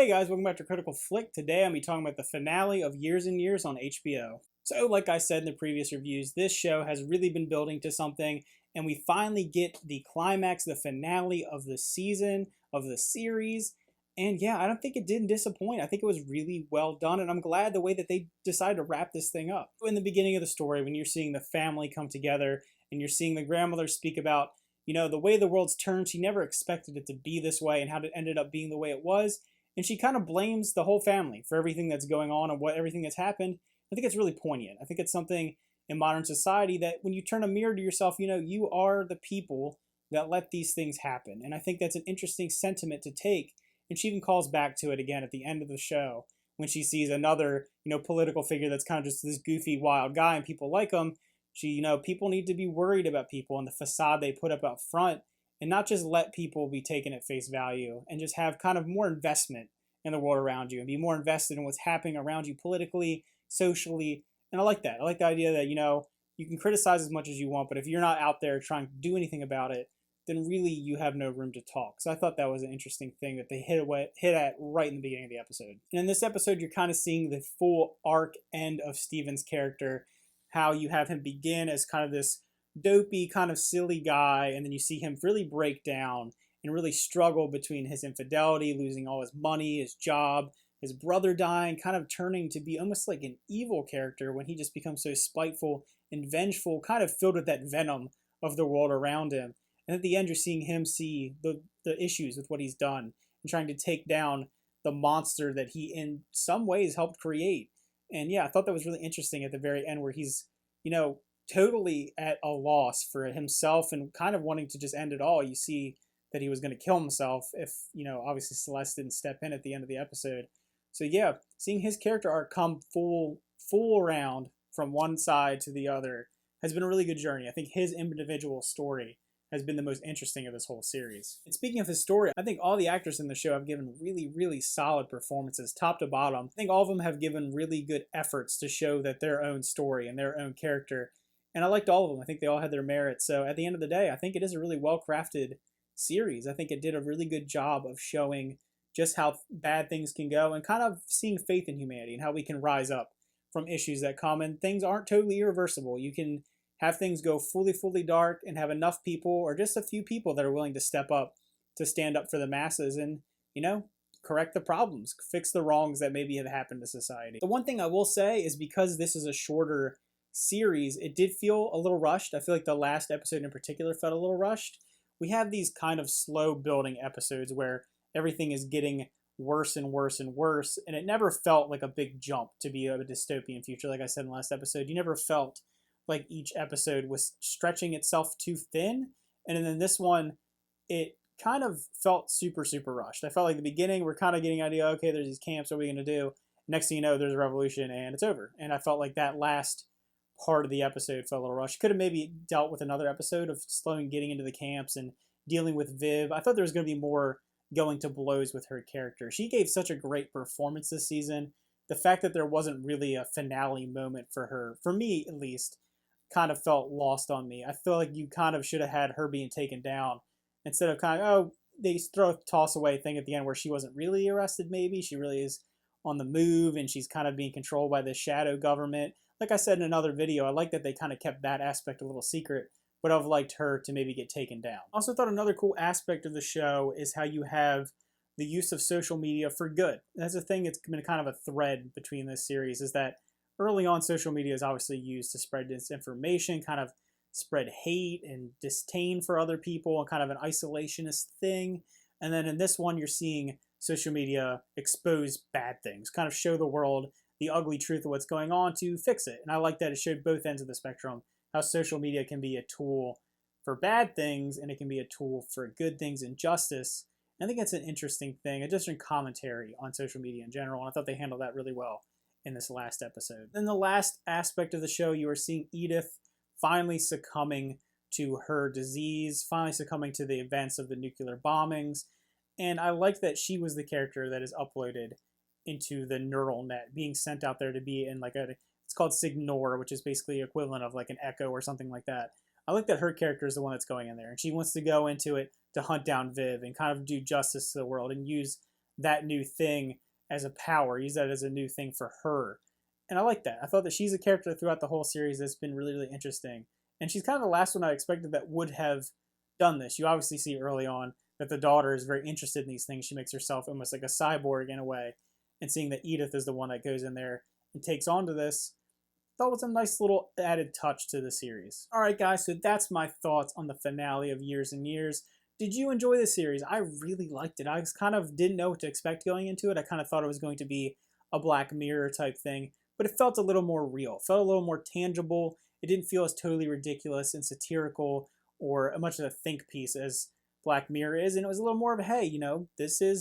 Hey guys, welcome back to Critical Flick. Today I'm going to be talking about the finale of Years and Years on HBO. So like I said in the previous reviews, this show has really been building to something, and we finally get the climax, the finale of the season, of the series. And yeah, I don't think it didn't disappoint. I think it was really well done, and I'm glad the way that they decided to wrap this thing up. In the beginning of the story, when you're seeing the family come together, and you're seeing the grandmother speak about, the way the world's turned, she never expected it to be this way and how it ended up being the way it was. And she kind of blames the whole family for everything that's going on and everything that's happened. I think it's really poignant. I think it's something in modern society that when you turn a mirror to yourself, you are the people that let these things happen. And I think that's an interesting sentiment to take. And she even calls back to it again at the end of the show when she sees another, political figure that's kind of just this goofy, wild guy and people like him. People need to be worried about people and the facade they put up out front, and not just let people be taken at face value, and just have kind of more investment in the world around you and be more invested in what's happening around you politically, socially. And I like that. I like the idea that, you can criticize as much as you want, but if you're not out there trying to do anything about it, then really you have no room to talk. So I thought that was an interesting thing that they hit at right in the beginning of the episode. And in this episode, you're kind of seeing the full arc end of Steven's character, how you have him begin as kind of this dopey, kind of silly guy, and then you see him really break down and really struggle between his infidelity, losing all his money, his job, his brother dying, kind of turning to be almost like an evil character when he just becomes so spiteful and vengeful, kind of filled with that venom of the world around him. And at the end, you're seeing him see the issues with what he's done and trying to take down the monster that he in some ways helped create. And yeah, I thought that was really interesting at the very end where he's, totally at a loss for himself and kind of wanting to just end it all. You see that he was going to kill himself if, obviously Celeste didn't step in at the end of the episode. So yeah, seeing his character arc come full around from one side to the other has been a really good journey. I think his individual story has been the most interesting of this whole series. And speaking of his story, I think all the actors in the show have given really, really solid performances, top to bottom. I think all of them have given really good efforts to show that their own story and their own character. And I liked all of them. I think they all had their merits. So at the end of the day, I think it is a really well-crafted series. I think it did a really good job of showing just how bad things can go and kind of seeing faith in humanity and how we can rise up from issues that come. And things aren't totally irreversible. You can have things go fully dark and have enough people or just a few people that are willing to step up to stand up for the masses and, correct the problems, fix the wrongs that maybe have happened to society. The one thing I will say is because this is a shorter series, it did feel a little rushed. I feel like the last episode in particular felt a little rushed. We have these kind of slow building episodes where everything is getting worse and worse and worse, and it never felt like a big jump to be a dystopian future. Like I said in the last episode, you never felt like each episode was stretching itself too thin. And then this one, it kind of felt super rushed. I felt like the beginning, we're kind of getting an idea, okay, there's these camps, what are we going to do? Next thing you know, there's a revolution and it's over. And I felt like that last part of the episode felt a little rushed. Could have maybe dealt with another episode of slowing getting into the camps and dealing with Viv. I thought there was going to be more going to blows with her character. She gave such a great performance this season. The fact that there wasn't really a finale moment for her, for me at least, kind of felt lost on me. I feel like you kind of should have had her being taken down instead of kind of, they throw a toss away thing at the end where she wasn't really arrested maybe. She really is on the move and she's kind of being controlled by the shadow government. Like I said in another video, I like that they kind of kept that aspect a little secret, but I've liked her to maybe get taken down. Also thought another cool aspect of the show is how you have the use of social media for good. That's a thing that's been kind of a thread between this series, is that early on social media is obviously used to spread disinformation, kind of spread hate and disdain for other people, and kind of an isolationist thing. And then in this one, you're seeing social media expose bad things, kind of show the world the ugly truth of what's going on to fix it. And I like that it showed both ends of the spectrum, how social media can be a tool for bad things and it can be a tool for good things and justice. And I think that's an interesting thing, a different commentary on social media in general. And I thought they handled that really well in this last episode. Then the last aspect of the show, you are seeing Edith finally succumbing to her disease, finally succumbing to the events of the nuclear bombings. And I like that she was the character that is uploaded into the neural net, being sent out there to be in like it's called Signor, which is basically equivalent of like an Echo or something like that. I like that her character is the one that's going in there, and she wants to go into it to hunt down Viv and kind of do justice to the world and use that new thing as a power, use that as a new thing for her. And I like that. I thought that she's a character throughout the whole series that's been really, really interesting. And she's kind of the last one I expected that would have done this. You obviously see early on that the daughter is very interested in these things. She makes herself almost like a cyborg in a way. And seeing that Edith is the one that goes in there and takes on to this, I thought was a nice little added touch to the series. All right, guys, so that's my thoughts on the finale of Years and Years. Did you enjoy the series? I really liked it. I kind of didn't know what to expect going into it. I kind of thought it was going to be a Black Mirror type thing, but it felt a little more real, felt a little more tangible. It didn't feel as totally ridiculous and satirical or much of a think piece as Black Mirror is. And it was a little more of, hey,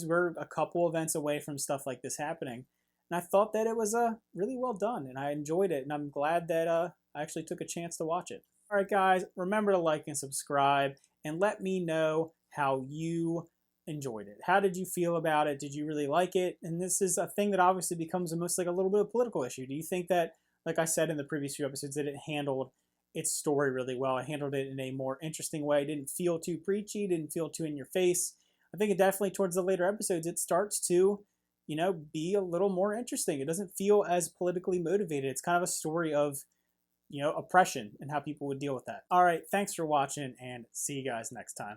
we're a couple events away from stuff like this happening. And I thought that it was really well done, and I enjoyed it, and I'm glad that I actually took a chance to watch it. All right, guys, remember to like and subscribe, and let me know how you enjoyed it. How did you feel about it? Did you really like it? And this is a thing that obviously becomes almost like a little bit of a political issue. Do you think that, like I said in the previous few episodes, that it handled its story really well? It handled it in a more interesting way. It didn't feel too preachy, didn't feel too in your face. I think it definitely, towards the later episodes, it starts to be a little more interesting. It doesn't feel as politically motivated. It's kind of a story of, oppression and how people would deal with that. All right, thanks for watching, and see you guys next time.